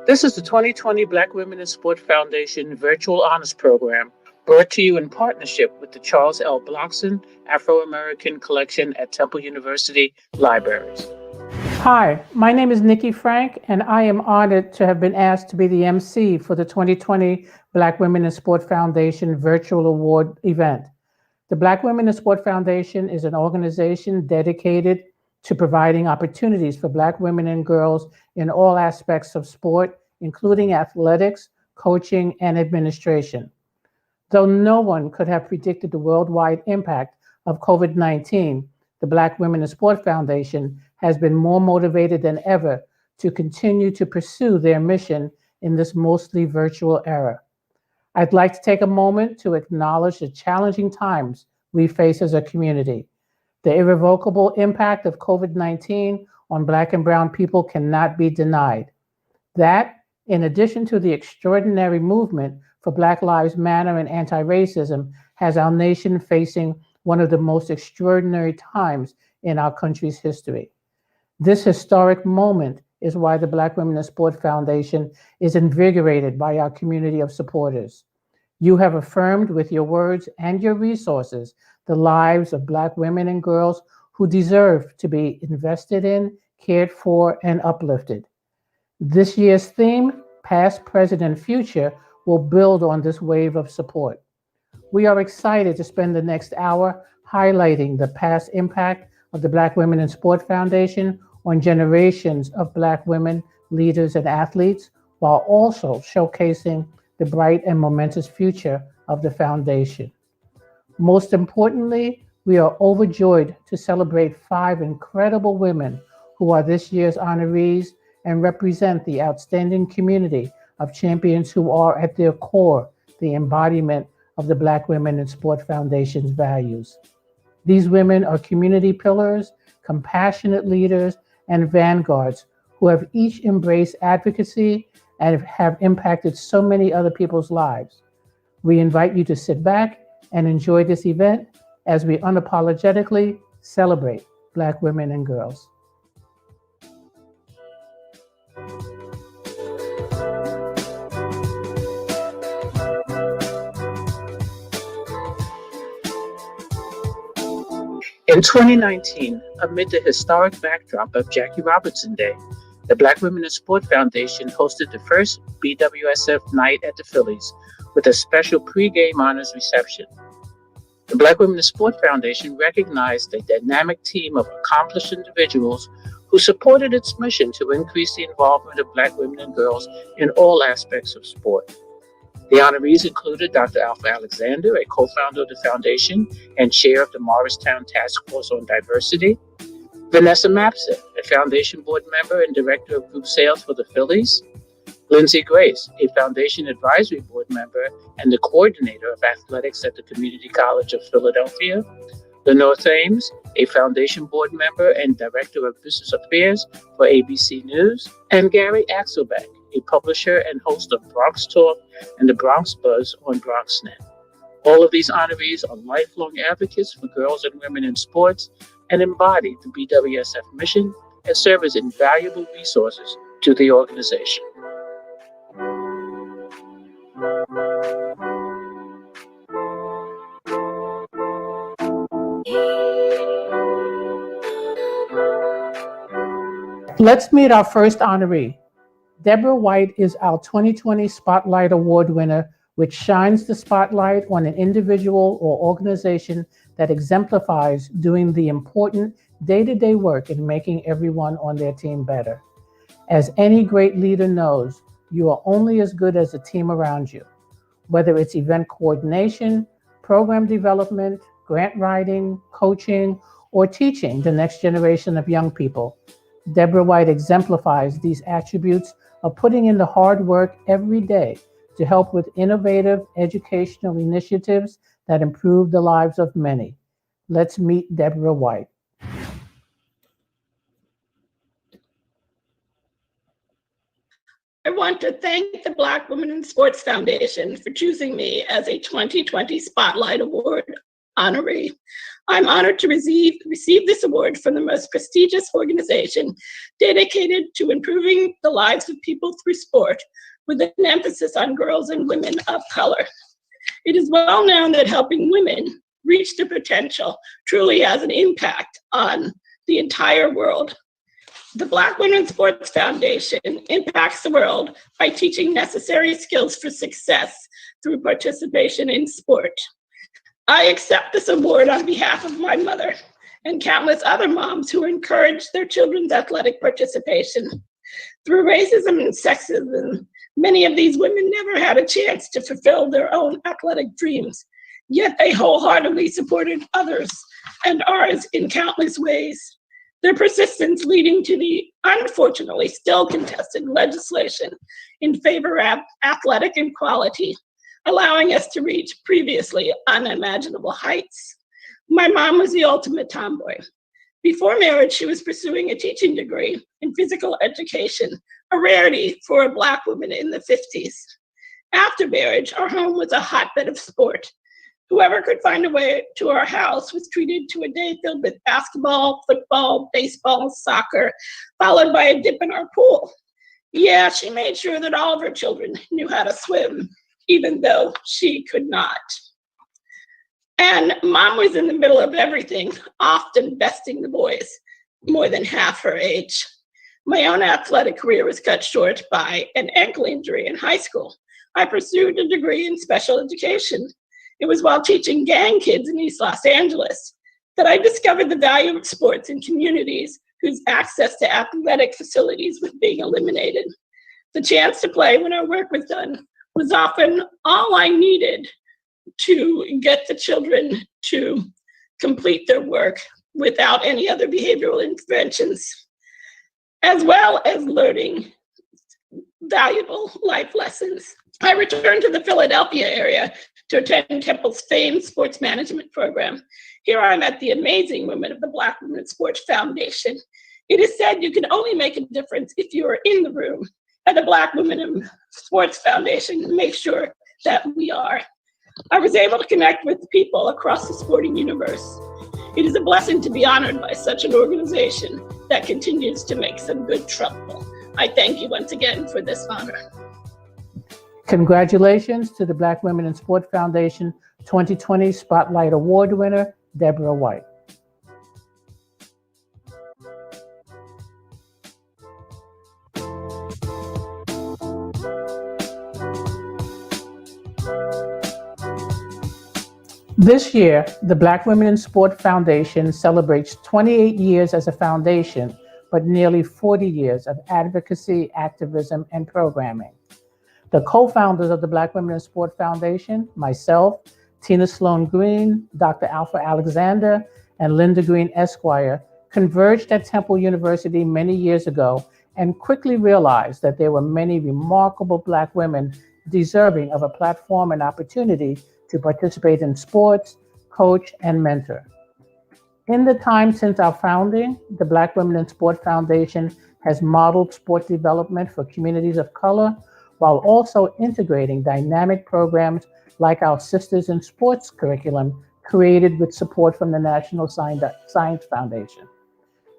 This is the 2020 Black Women in Sport Foundation Virtual Honors Program, brought to you in partnership with the Charles L. Blockson Afro-American Collection at Temple University Libraries. Hi, my name is Nikki Frank, and I am honored to have been asked to be the MC for the 2020 Black Women in Sport Foundation Virtual Award event. The Black Women in Sport Foundation is an organization dedicated to providing opportunities for Black women and girls in all aspects of sport, including athletics, coaching, and administration. Though no one could have predicted the worldwide impact of COVID 19, the Black Women in Sport Foundation has been more motivated than ever to continue to pursue their mission in this mostly virtual era. I'd like to take a moment to acknowledge the challenging times we face as a community. The irrevocable impact of COVID 19 on Black and Brown people cannot be denied. That, in addition to the extraordinary movement for Black Lives Matter and anti-racism, has our nation facing one of the most extraordinary times in our country's history. This historic moment is why the Black Women in Sport Foundation is invigorated by our community of supporters. You have affirmed with your words and your resources the lives of Black women and girls who deserve to be invested in, cared for, and uplifted. This year's theme, Past, Present, and Future, will build on this wave of support. We are excited to spend the next hour highlighting the past impact of the Black Women in Sport Foundation on generations of Black women, leaders, and athletes, while also showcasing the bright and momentous future of the foundation. Most importantly, we are overjoyed to celebrate 5 incredible women who are this year's honorees and represent the outstanding community of champions who are at their core the embodiment of the Black Women in Sport Foundation's values. These women are community pillars, compassionate leaders, and vanguards who have each embraced advocacy and have impacted so many other people's lives. We invite you to sit back and enjoy this event as we unapologetically celebrate Black women and girls. In 2019, amid the historic backdrop of Jackie Robinson Day, the Black Women in Sport Foundation hosted the first BWSF night at the Phillies with a special pre-game honors reception. The Black Women in Sport Foundation recognized a dynamic team of accomplished individuals who supported its mission to increase the involvement of Black women and girls in all aspects of sport. The honorees included Dr. Alpha Alexander, a co-founder of the foundation and chair of the Morristown Task Force on Diversity; Vanessa Mapson, a foundation board member and director of group sales for the Phillies; Lindsay Grace, a foundation advisory board member and the coordinator of athletics at the Community College of Philadelphia; Lenore Thames, a foundation board member and director of business affairs for ABC News; and Gary Axelbeck, a publisher and host of Bronx Talk and the Bronx Buzz on BronxNet. All of these honorees are lifelong advocates for girls and women in sports and embody the BWSF mission and serve as invaluable resources to the organization. Let's meet our first honoree. Deborah White is our 2020 Spotlight Award winner, which shines the spotlight on an individual or organization that exemplifies doing the important day-to-day work in making everyone on their team better. As any great leader knows, you are only as good as the team around you, whether it's event coordination, program development, grant writing, coaching, or teaching the next generation of young people. Deborah White exemplifies these attributes of putting in the hard work every day to help with innovative educational initiatives that improve the lives of many. Let's meet Deborah White. I want to thank the Black Women in Sports Foundation for choosing me as a 2020 Spotlight Award honoree. I'm honored to receive this award from the most prestigious organization dedicated to improving the lives of people through sport, with an emphasis on girls and women of color. It is well known that helping women reach their potential truly has an impact on the entire world. The Black Women in Sports Foundation impacts the world by teaching necessary skills for success through participation in sport. I accept this award on behalf of my mother and countless other moms who encouraged their children's athletic participation. Through racism and sexism, many of these women never had a chance to fulfill their own athletic dreams, yet they wholeheartedly supported others and ours in countless ways. Their persistence leading to the unfortunately still contested legislation in favor of athletic equality, allowing us to reach previously unimaginable heights. My mom was the ultimate tomboy. Before marriage, she was pursuing a teaching degree in physical education, a rarity for a Black woman in the 50s. After marriage, our home was a hotbed of sport. Whoever could find a way to our house was treated to a day filled with basketball, football, baseball, soccer, followed by a dip in our pool. Yeah, she made sure that all of her children knew how to swim, even though she could not. And mom was in the middle of everything, often besting the boys, more than half her age. My own athletic career was cut short by an ankle injury in high school. I pursued a degree in special education. It was while teaching gang kids in East Los Angeles that I discovered the value of sports in communities whose access to athletic facilities was being eliminated. The chance to play when our work was done was often all I needed to get the children to complete their work without any other behavioral interventions, as well as learning valuable life lessons. I returned to the Philadelphia area to attend Temple's famed sports management program. Here I met the amazing women of the Black Women in Sports Foundation. It is said you can only make a difference if you are in the room, and the Black Women in Sports Foundation makes sure that we are. I was able to connect with people across the sporting universe. It is a blessing to be honored by such an organization that continues to make some good trouble. I thank you once again for this honor. Congratulations to the Black Women in Sport Foundation 2020 Spotlight Award winner, Deborah White. This year, the Black Women in Sport Foundation celebrates 28 years as a foundation, but nearly 40 years of advocacy, activism, and programming. The co-founders of the Black Women in Sport Foundation, myself, Tina Sloan Green, Dr. Alpha Alexander, and Linda Green Esquire, converged at Temple University many years ago and quickly realized that there were many remarkable Black women deserving of a platform and opportunity to participate in sports, coach, and mentor. In the time since our founding, the Black Women in Sport Foundation has modeled sport development for communities of color while also integrating dynamic programs like our Sisters in Sports curriculum created with support from the National Science Foundation.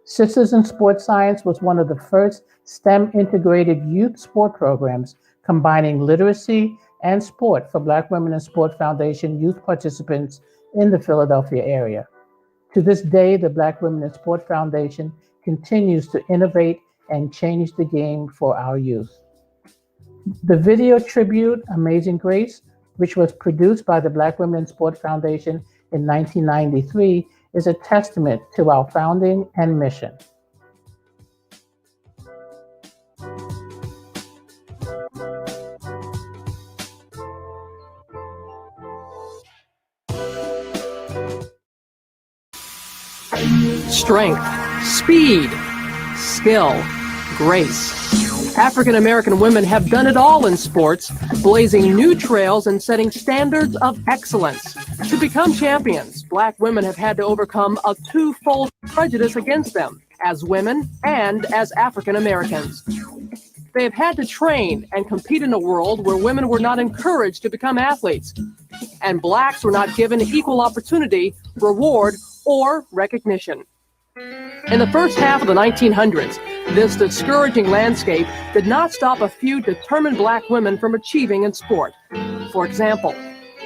Sisters in Sports Science was one of the first STEM-integrated youth sport programs combining literacy and sport for Black Women in Sport Foundation youth participants in the Philadelphia area. To this day, the Black Women in Sport Foundation continues to innovate and change the game for our youth. The video tribute, Amazing Grace, which was produced by the Black Women in Sport Foundation in 1993, is a testament to our founding and mission. Strength, speed, skill, grace. African American women have done it all in sports, blazing new trails and setting standards of excellence. To become champions, Black women have had to overcome a twofold prejudice against them, as women and as African Americans. They have had to train and compete in a world where women were not encouraged to become athletes, and Blacks were not given equal opportunity, reward, or recognition. In the first half of the 1900s, this discouraging landscape did not stop a few determined Black women from achieving in sport. For example,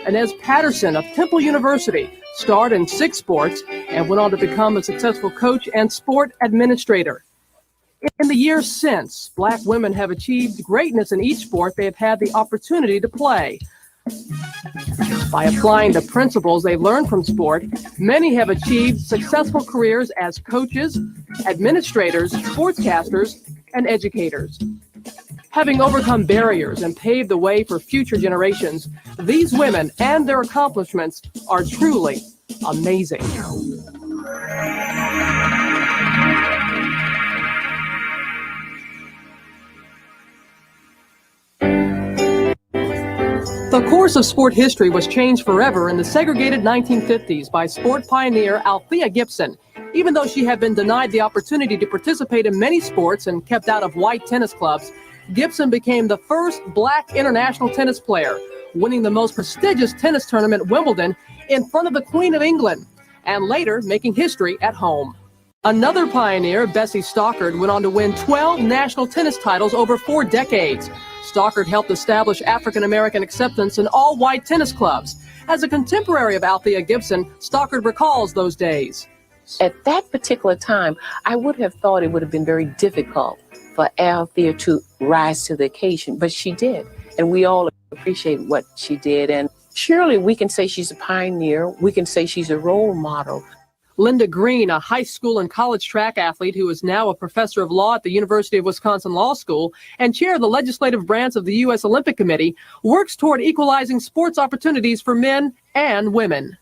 Inez Patterson of Temple University starred in 6 sports and went on to become a successful coach and sport administrator. In the years since, Black women have achieved greatness in each sport they have had the opportunity to play. By applying the principles they learned from sport, many have achieved successful careers as coaches, administrators, sportscasters, and educators. Having overcome barriers and paved the way for future generations, these women and their accomplishments are truly amazing. The course of sport history was changed forever in the segregated 1950s by sport pioneer Althea Gibson. Even though she had been denied the opportunity to participate in many sports and kept out of white tennis clubs, Gibson became the first black international tennis player, winning the most prestigious tennis tournament, Wimbledon, in front of the Queen of England, and later making history at home. Another pioneer, Bessie Stockard, went on to win 12 national tennis titles over 4 decades. Stockard helped establish African-American acceptance in all white tennis clubs. As a contemporary of Althea Gibson, Stockard recalls those days. At that particular time, I would have thought it would have been very difficult for Althea to rise to the occasion, but she did. And we all appreciate what she did. And surely we can say she's a pioneer. We can say she's a role model. Linda Green, a high school and college track athlete who is now a professor of law at the University of Wisconsin Law School and chair of the legislative branch of the U.S. Olympic Committee, works toward equalizing sports opportunities for men and women.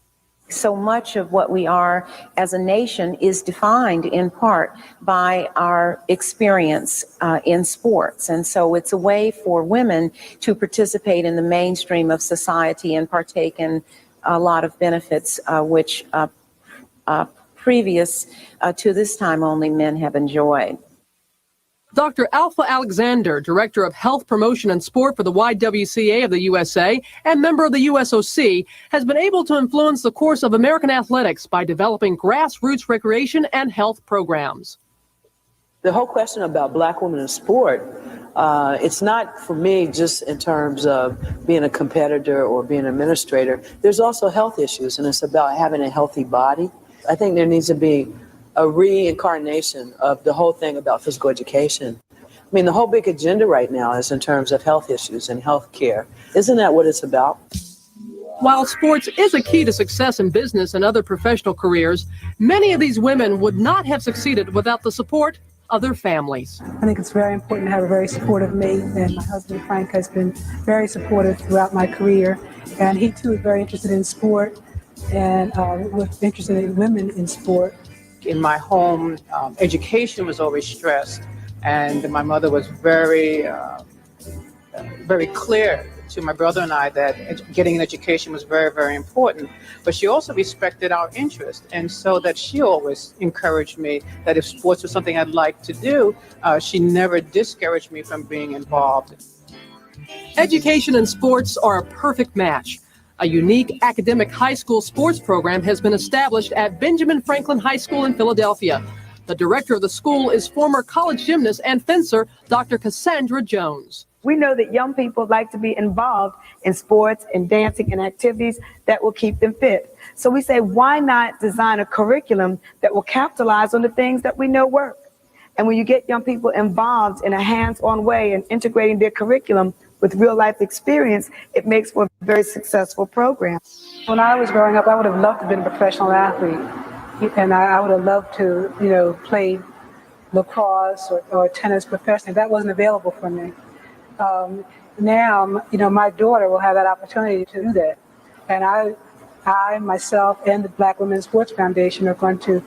So much of what we are as a nation is defined in part by our experience in sports. And so it's a way for women to participate in the mainstream of society and partake in a lot of benefits which previous to this time only men have enjoyed. Dr. Alpha Alexander, Director of Health Promotion and Sport for the YWCA of the USA and member of the USOC, has been able to influence the course of American athletics by developing grassroots recreation and health programs. The whole question about black women in sport, it's not for me just in terms of being a competitor or being an administrator. There's also health issues, and it's about having a healthy body. I think there needs to be a reincarnation of the whole thing about physical education. I mean, the whole big agenda right now is in terms of health issues and health care. Isn't that what it's about? While sports is a key to success in business and other professional careers, many of these women would not have succeeded without the support of their families. I think it's very important to have a very supportive mate, and my husband Frank has been very supportive throughout my career, and he too is very interested in sport and was interested in women in sport. In my home, education was always stressed, and my mother was very clear to my brother and I that getting an education was very, very important. But she also respected our interest, and so that she always encouraged me that if sports was something I'd like to do, she never discouraged me from being involved. Education and sports are a perfect match. A unique academic high school sports program has been established at Benjamin Franklin High School in Philadelphia. The director of the school is former college gymnast and fencer, Dr. Cassandra Jones. We know that young people like to be involved in sports and dancing and activities that will keep them fit. So we say, why not design a curriculum that will capitalize on the things that we know work? And when you get young people involved in a hands-on way and integrating their curriculum with real-life experience, it makes for a very successful program. When I was growing up, I would have loved to have been a professional athlete. And I would have loved to, play lacrosse or tennis professionally. That wasn't available for me. Now, my daughter will have that opportunity to do that. And I myself, and the Black Women's Sports Foundation are going to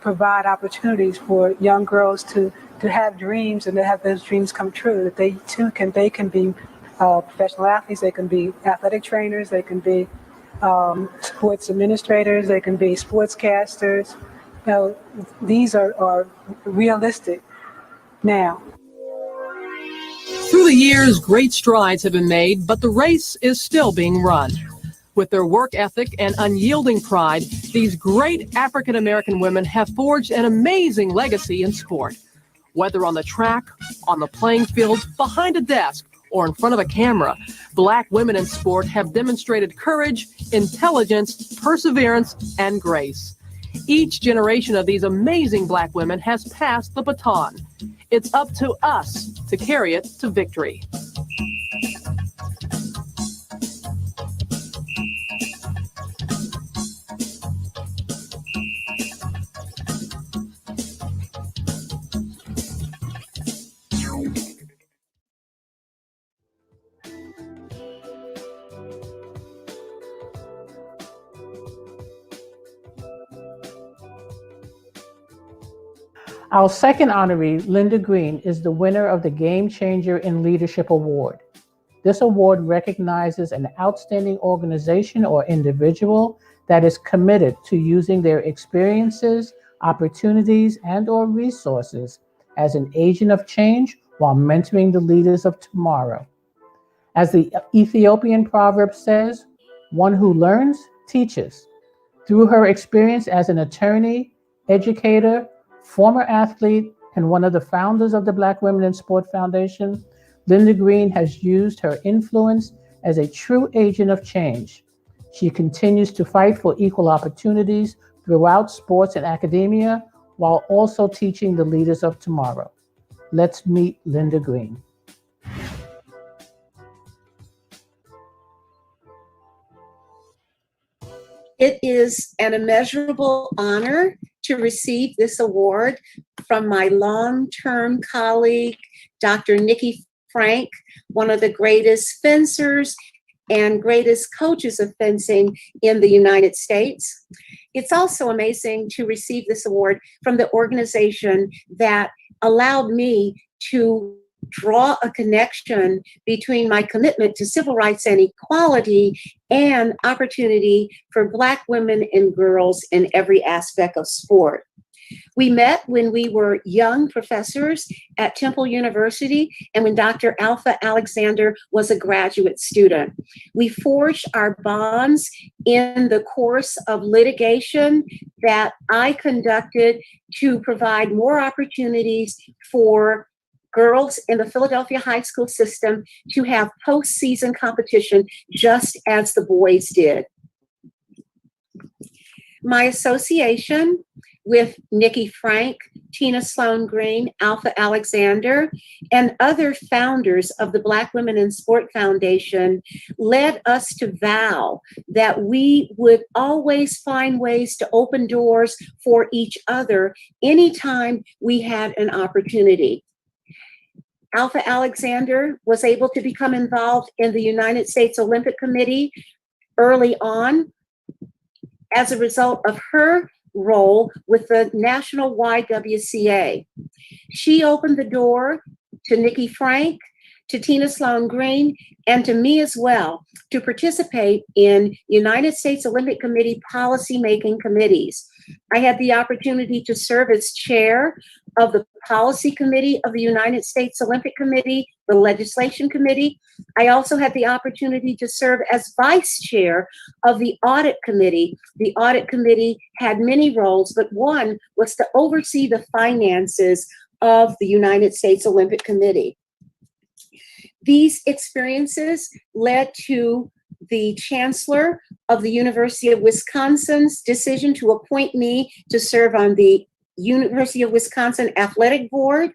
provide opportunities for young girls to have dreams and to have those dreams come true, that they too can be professional athletes, they can be athletic trainers, they can be sports administrators, they can be sportscasters. These are realistic now. Through the years, great strides have been made, but the race is still being run. With their work ethic and unyielding pride, these great African-American women have forged an amazing legacy in sport. Whether on the track, on the playing field, behind a desk, or in front of a camera, Black women in sport have demonstrated courage, intelligence, perseverance, and grace. Each generation of these amazing Black women has passed the baton. It's up to us to carry it to victory. Our second honoree, Linda Green, is the winner of the Game Changer in Leadership Award. This award recognizes an outstanding organization or individual that is committed to using their experiences, opportunities, and/or resources as an agent of change while mentoring the leaders of tomorrow. As the Ethiopian proverb says, one who learns teaches. Through her experience as an attorney, educator, former athlete, and one of the founders of the Black Women in Sport Foundation, Linda Green has used her influence as a true agent of change. She continues to fight for equal opportunities throughout sports and academia while also teaching the leaders of tomorrow. Let's meet Linda Green. It is an immeasurable honor to receive this award from my long-term colleague, Dr. Nikki Frank, one of the greatest fencers and greatest coaches of fencing in the United States. It's also amazing to receive this award from the organization that allowed me to draw a connection between my commitment to civil rights and equality and opportunity for Black women and girls in every aspect of sport. We met when we were young professors at Temple University and when Dr. Alpha Alexander was a graduate student. We forged our bonds in the course of litigation that I conducted to provide more opportunities for girls in the Philadelphia high school system to have postseason competition just as the boys did. My association with Nikki Frank, Tina Sloan Green, Alpha Alexander, and other founders of the Black Women in Sport Foundation led us to vow that we would always find ways to open doors for each other anytime we had an opportunity. Alpha Alexander was able to become involved in the United States Olympic Committee early on as a result of her role with the national YWCA. She opened the door to Nikki Frank, to Tina Sloan Green, and to me as well to participate in United States Olympic Committee policy-making committees. I had the opportunity to serve as chair of the Policy Committee of the United States Olympic Committee, the Legislation Committee. I also had the opportunity to serve as vice chair of the Audit Committee. The Audit Committee had many roles, but one was to oversee the finances of the United States Olympic Committee. These experiences led to the chancellor of the University of Wisconsin's decision to appoint me to serve on the University of Wisconsin Athletic Board.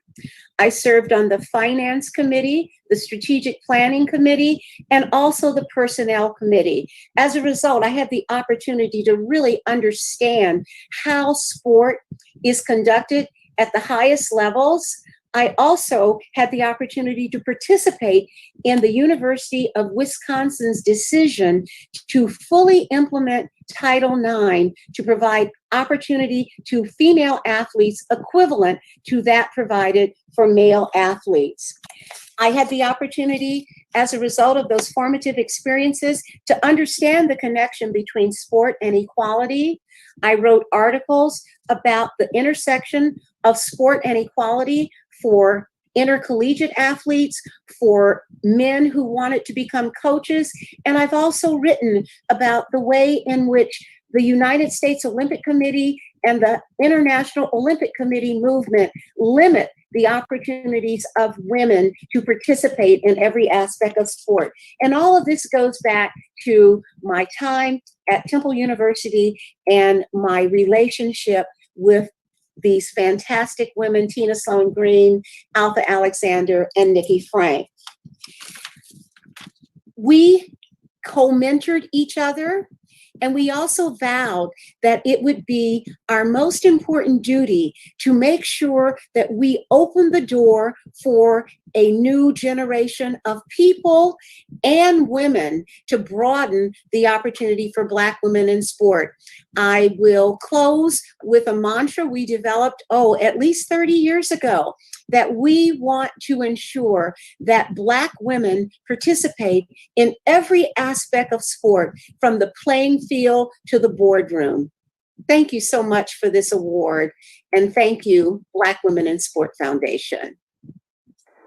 I served on the Finance Committee, the Strategic Planning Committee, and also the Personnel Committee. As a result, I had the opportunity to really understand how sport is conducted at the highest levels. I also had the opportunity to participate in the University of Wisconsin's decision to fully implement Title IX to provide opportunity to female athletes equivalent to that provided for male athletes. I had the opportunity, as a result of those formative experiences, to understand the connection between sport and equality. I wrote articles about the intersection of sport and equality for intercollegiate athletes, for men who wanted to become coaches. And I've also written about the way in which the United States Olympic Committee and the International Olympic Committee movement limit the opportunities of women to participate in every aspect of sport. And all of this goes back to my time at Temple University and my relationship with these fantastic women, Tina Sloan Green, Alpha Alexander, and Nikki Frank. We co-mentored each other And we also vowed that it would be our most important duty to make sure that we open the door for a new generation of people and women to broaden the opportunity for Black women in sport. I will close with a mantra we developed, at least 30 years ago, that we want to ensure that Black women participate in every aspect of sport, from the playing field to the boardroom. Thank you so much for this award, and thank you, Black Women in Sport Foundation.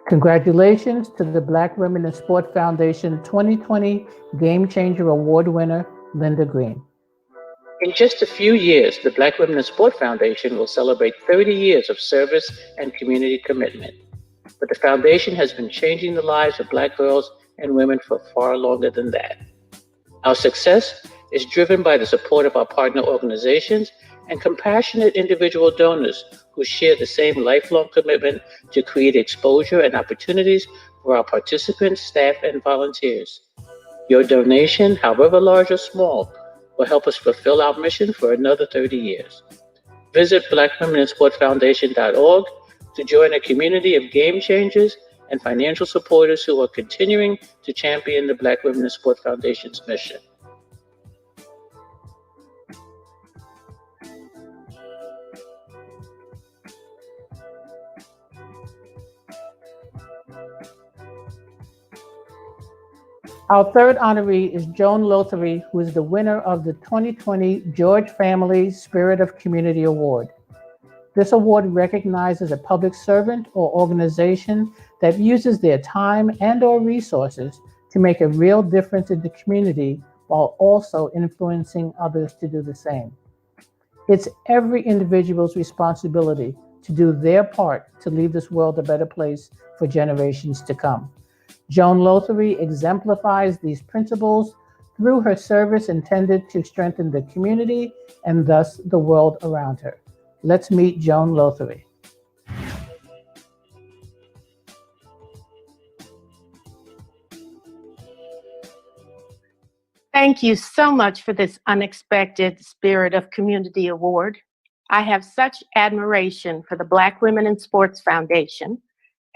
Congratulations to the Black Women in Sport Foundation 2020 Game Changer Award winner, Linda Green. In just a few years, the Black Women in Sport Foundation will celebrate 30 years of service and community commitment. But the foundation has been changing the lives of Black girls and women for far longer than that. Our success is driven by the support of our partner organizations and compassionate individual donors who share the same lifelong commitment to create exposure and opportunities for our participants, staff, and volunteers. Your donation, however large or small, will help us fulfill our mission for another 30 years. Visit BlackWomenInSportFoundation.org to join a community of game changers and financial supporters who are continuing to champion the Black Women in Sport Foundation's mission. Our third honoree is Joan Lothery, who is the winner of the 2020 George Family Spirit of Community Award. This award recognizes a public servant or organization that uses their time and/or resources to make a real difference in the community while also influencing others to do the same. It's every individual's responsibility to do their part to leave this world a better place for generations to come. Joan Lothery exemplifies these principles through her service intended to strengthen the community and thus the world around her. Let's meet Joan Lothery. Thank you so much for this unexpected Spirit of Community Award. I have such admiration for the Black Women in Sports Foundation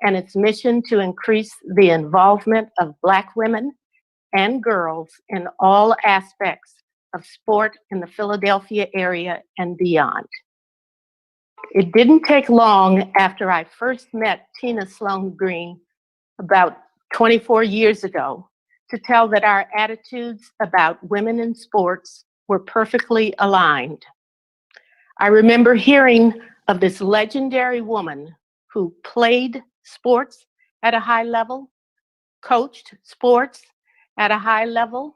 and its mission to increase the involvement of Black women and girls in all aspects of sport in the Philadelphia area and beyond. It didn't take long after I first met Tina Sloan Green about 24 years ago to tell that our attitudes about women in sports were perfectly aligned. I remember hearing of this legendary woman who played sports at a high level, coached sports at a high level,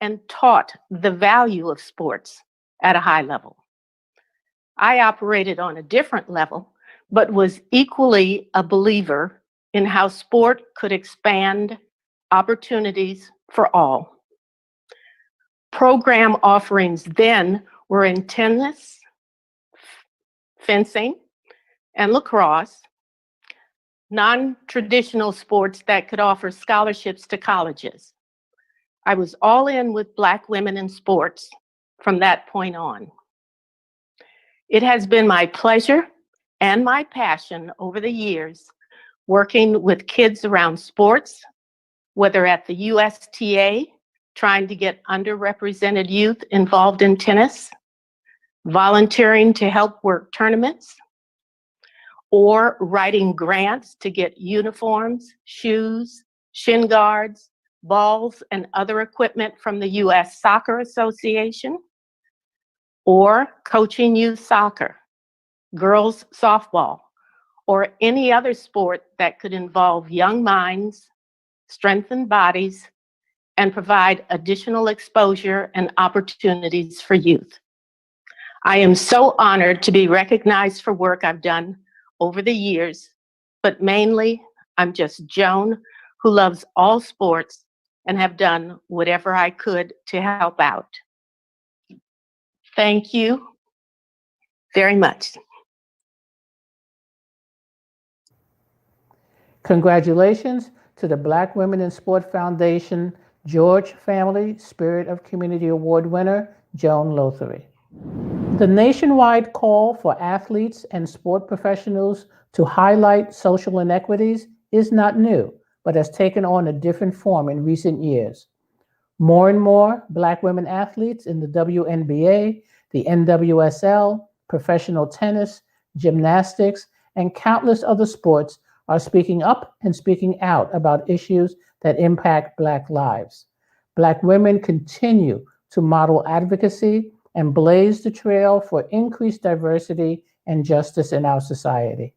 and taught the value of sports at a high level. I operated on a different level, but was equally a believer in how sport could expand opportunities for all. Program offerings then were in tennis, fencing, and lacrosse, non-traditional sports that could offer scholarships to colleges. I was all in with Black women in sports from that point on. It has been my pleasure and my passion over the years working with kids around sports, whether at the USTA, trying to get underrepresented youth involved in tennis, volunteering to help work tournaments, or writing grants to get uniforms, shoes, shin guards, balls, and other equipment from the U.S. Soccer Association, or coaching youth soccer, girls softball, or any other sport that could involve young minds, strengthen bodies, and provide additional exposure and opportunities for youth. I am so honored to be recognized for work I've done over the years, but mainly I'm just Joan who loves all sports and have done whatever I could to help out. Thank you very much. Congratulations to the Black Women in Sport Foundation George Family Spirit of Community Award winner, Joan Lothery. The nationwide call for athletes and sport professionals to highlight social inequities is not new, but has taken on a different form in recent years. More and more Black women athletes in the WNBA, the NWSL, professional tennis, gymnastics, and countless other sports are speaking up and speaking out about issues that impact Black lives. Black women continue to model advocacy and blaze the trail for increased diversity and justice in our society.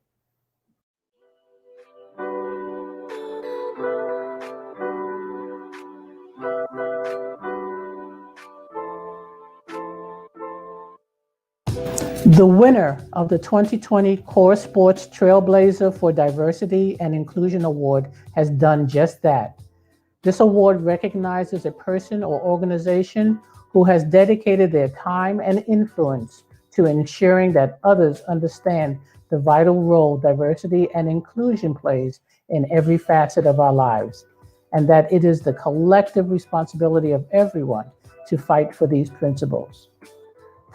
The winner of the 2020 Core Sports Trailblazer for Diversity and Inclusion Award has done just that. This award recognizes a person or organization who has dedicated their time and influence to ensuring that others understand the vital role diversity and inclusion plays in every facet of our lives, and that it is the collective responsibility of everyone to fight for these principles.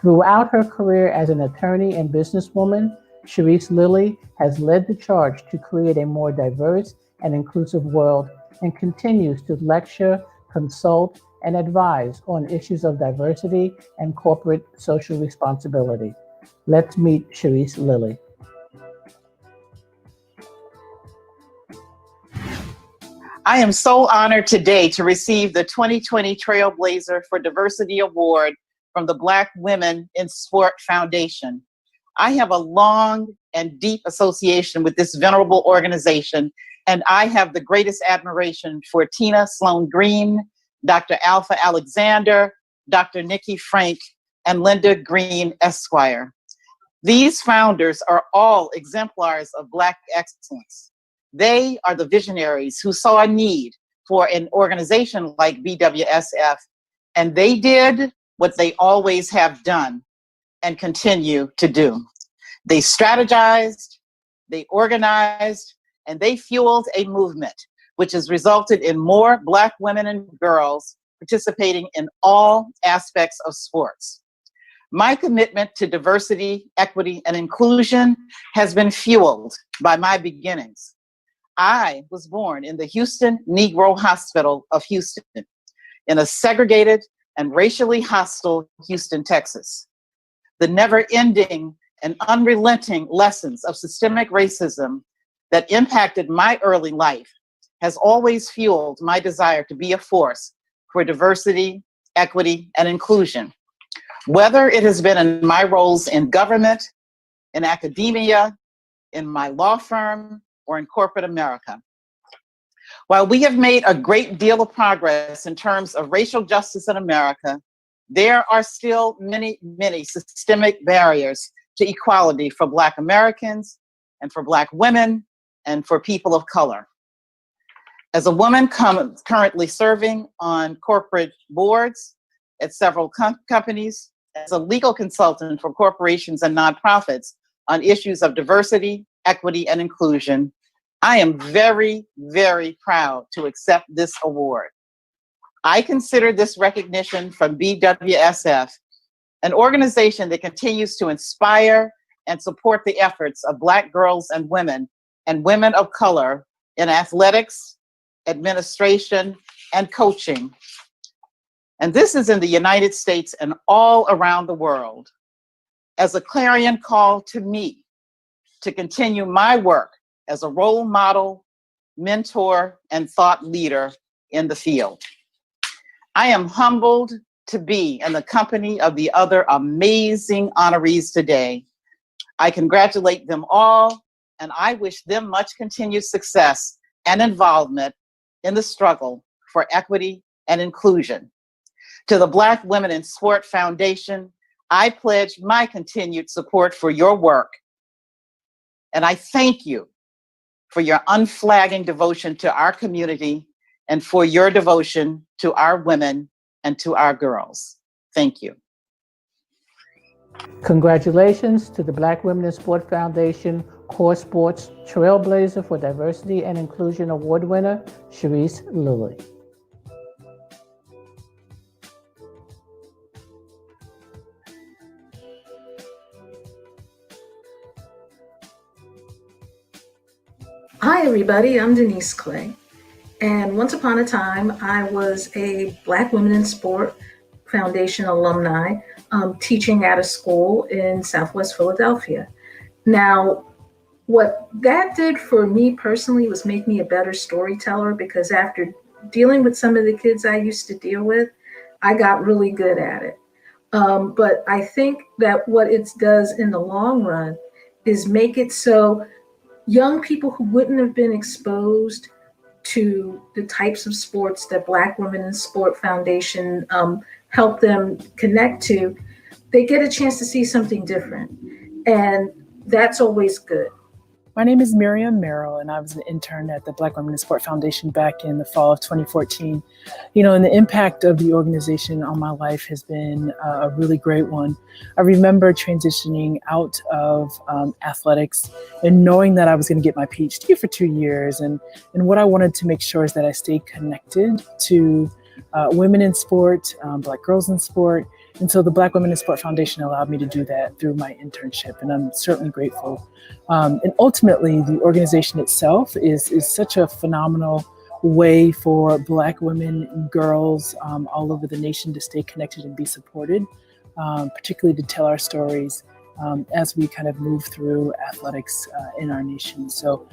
Throughout her career as an attorney and businesswoman, Cherise Lilly has led the charge to create a more diverse and inclusive world and continues to lecture, consult, and advise on issues of diversity and corporate social responsibility. Let's meet Cherise Lilly. I am so honored today to receive the 2020 Trailblazer for Diversity Award from the Black Women in Sport Foundation. I have a long and deep association with this venerable organization, and I have the greatest admiration for Tina Sloan Green, Dr. Alpha Alexander, Dr. Nikki Frank, and Linda Green, Esquire. These founders are all exemplars of Black excellence. They are the visionaries who saw a need for an organization like BWSF, and they did what they always have done and continue to do. They strategized, they organized, and they fueled a movement which has resulted in more Black women and girls participating in all aspects of sports. My commitment to diversity, equity, and inclusion has been fueled by my beginnings. I was born in the Houston Negro Hospital of Houston, in a segregated and racially hostile Houston, Texas. The never-ending and unrelenting lessons of systemic racism that impacted my early life has always fueled my desire to be a force for diversity, equity, and inclusion. Whether it has been in my roles in government, in academia, in my law firm, or in corporate America. While we have made a great deal of progress in terms of racial justice in America, there are still many, many systemic barriers to equality for Black Americans and for Black women and for people of color. As a woman currently serving on corporate boards at several companies, as a legal consultant for corporations and nonprofits on issues of diversity, equity, and inclusion, I am very, very proud to accept this award. I consider this recognition from BWSF an organization that continues to inspire and support the efforts of Black girls and women of color in athletics, administration, and coaching. And this is in the United States and all around the world, as a clarion call to me to continue my work as a role model, mentor, and thought leader in the field. I am humbled to be in the company of the other amazing honorees today. I congratulate them all, and I wish them much continued success and involvement in the struggle for equity and inclusion. To the Black Women in Sport Foundation, I pledge my continued support for your work, and I thank you for your unflagging devotion to our community and for your devotion to our women and to our girls. Thank you. Congratulations to the Black Women in Sport Foundation Core Sports Trailblazer for Diversity and Inclusion Award winner, Cherise Lilly. Hi, everybody. I'm Denise Clay. And once upon a time, I was a Black Women in Sport Foundation alumni teaching at a school in Southwest Philadelphia. Now, what that did for me personally was make me a better storyteller because after dealing with some of the kids I used to deal with, I got really good at it. But I think that what it does in the long run is make it so young people who wouldn't have been exposed to the types of sports that Black Women in Sport Foundation help them connect to, they get a chance to see something different. And that's always good. My name is Miriam Merrill, and I was an intern at the Black Women in Sport Foundation back in the fall of 2014. And the impact of the organization on my life has been a really great one. I remember transitioning out of athletics and knowing that I was going to get my PhD for 2 years. And what I wanted to make sure is that I stayed connected to women in sport, Black girls in sport. And so the Black Women in Sport Foundation allowed me to do that through my internship, and I'm certainly grateful. And ultimately, the organization itself is such a phenomenal way for Black women and girls all over the nation to stay connected and be supported, particularly to tell our stories as we kind of move through athletics in our nation. So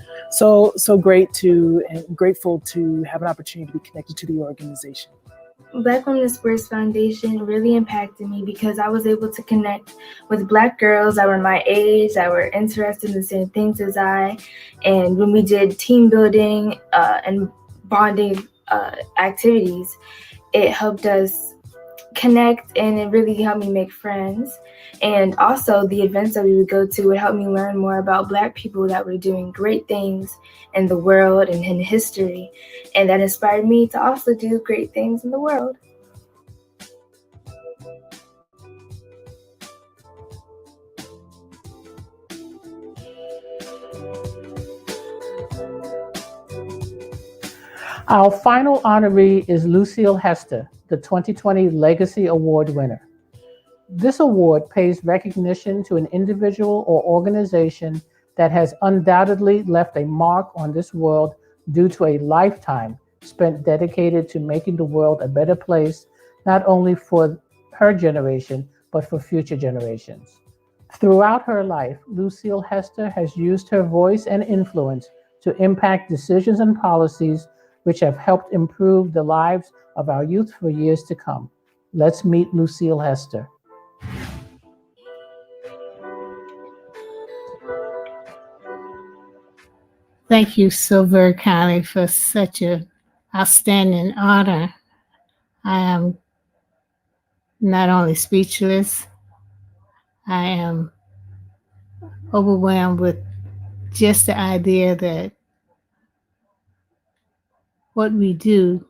great and grateful to have an opportunity to be connected to the organization. Black Women in Sports Foundation really impacted me because I was able to connect with Black girls that were my age, that were interested in the same things as I. And when we did team building and bonding activities, it helped us connect and it really helped me make friends. And also the events that we would go to would help me learn more about Black people that were doing great things in the world and in history. And that inspired me to also do great things in the world. Our final honoree is Lucille Hester, the 2020 Legacy Award winner. This award pays recognition to an individual or organization that has undoubtedly left a mark on this world due to a lifetime spent dedicated to making the world a better place, not only for her generation, but for future generations. Throughout her life, Lucille Hester has used her voice and influence to impact decisions and policies which have helped improve the lives of our youth for years to come. Let's meet Lucille Hester. Thank you so very kindly for such an outstanding honor. I am not only speechless, I am overwhelmed with just the idea that what we do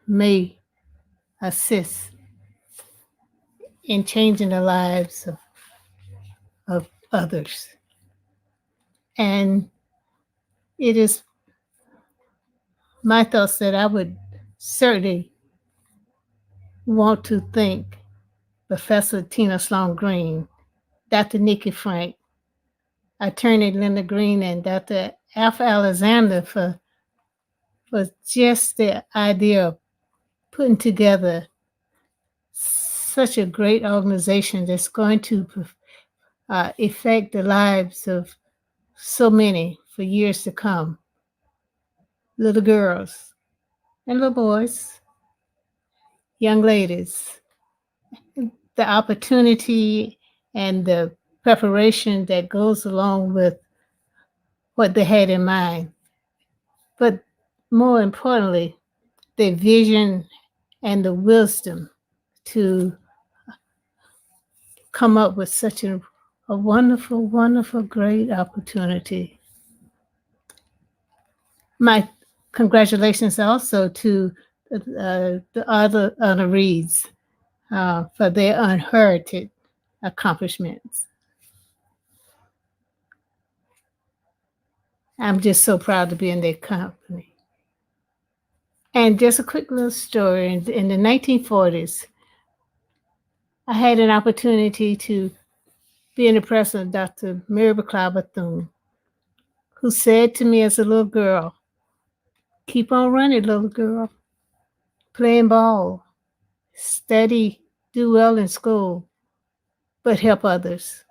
may assist in changing the lives of others. And it is my thoughts that I would certainly want to thank Professor Tina Sloan Green, Dr. Nikki Frank, Attorney Linda Green, and Dr. Alpha Alexander for just the idea of putting together such a great organization that's going to affect the lives of so many for years to come. Little girls and little boys, young ladies, the opportunity and the preparation that goes along with what they had in mind. But more importantly, the vision and the wisdom to come up with such a wonderful, wonderful, great opportunity. My congratulations also to the other honorees for their unheralded accomplishments. I'm just so proud to be in their company. And just a quick little story. In the 1940s, I had an opportunity to be in the presence of Dr. Mary Bethune, who said to me as a little girl, "Keep on running, little girl, playing ball, study, do well in school, but help others.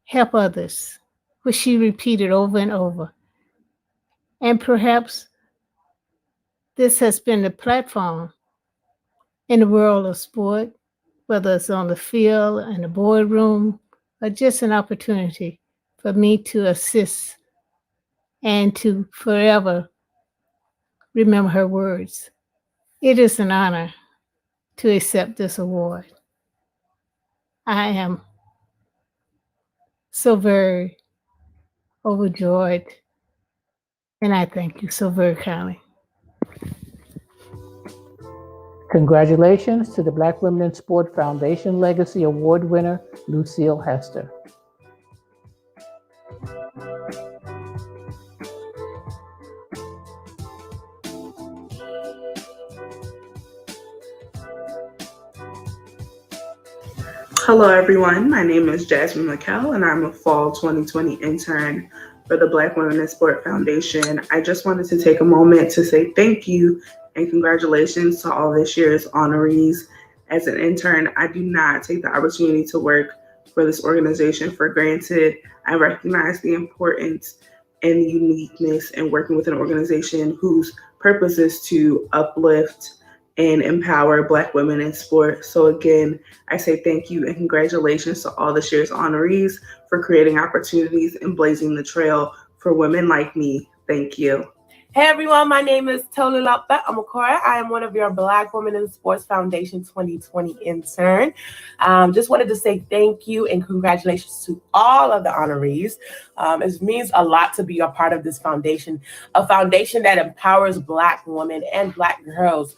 Help others," which she repeated over and over. And perhaps this has been the platform in the world of sport, whether it's on the field, in the boardroom, or just an opportunity for me to assist and to forever remember her words. It is an honor to accept this award. I am so very overjoyed, and I thank you so very kindly. Congratulations to the Black Women in Sport Foundation Legacy Award winner, Lucille Hester. Hello, everyone. My name is Jasmine McKell, and I'm a fall 2020 intern for the Black Women in Sport Foundation. I just wanted to take a moment to say thank you and congratulations to all this year's honorees. As an intern, I do not take the opportunity to work for this organization for granted. I recognize the importance and the uniqueness in working with an organization whose purpose is to uplift and empower Black women in sport. So again, I say thank you and congratulations to all this year's honorees for creating opportunities and blazing the trail for women like me. Thank you. Hey everyone, my name is Tolu Lapta Amakora. I am one of your Black Women in Sports Foundation 2020 intern. Just wanted to say thank you and congratulations to all of the honorees. It means a lot to be a part of this foundation, a foundation that empowers Black women and Black girls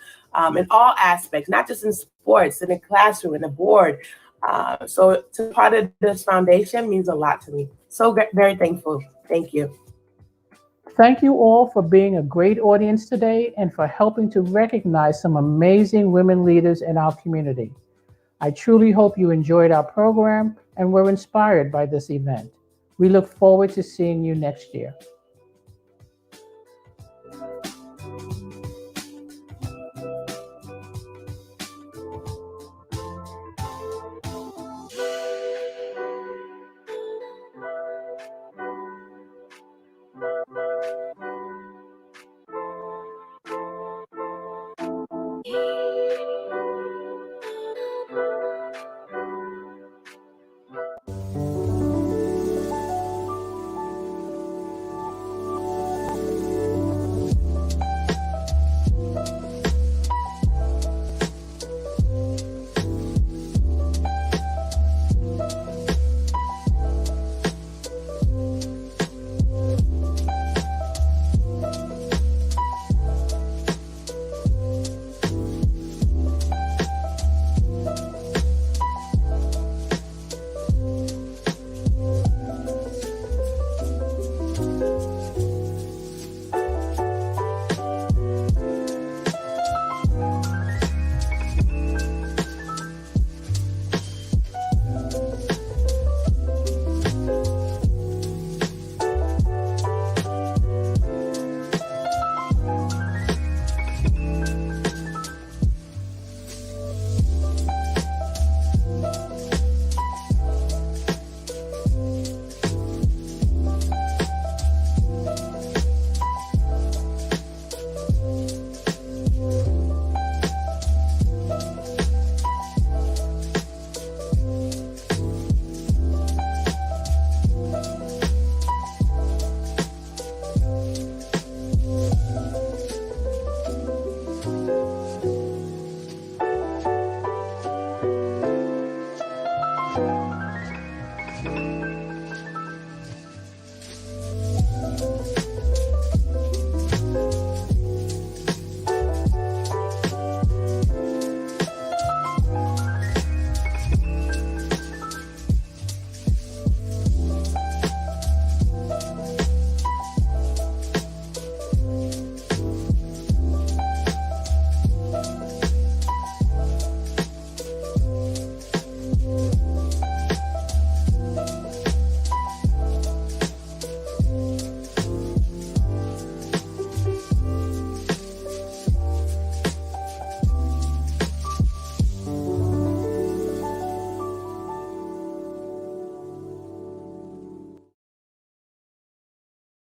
in all aspects, not just in sports, in the classroom, in the board. So to be part of this foundation means a lot to me. So very thankful. Thank you. Thank you all for being a great audience today and for helping to recognize some amazing women leaders in our community. I truly hope you enjoyed our program and were inspired by this event. We look forward to seeing you next year.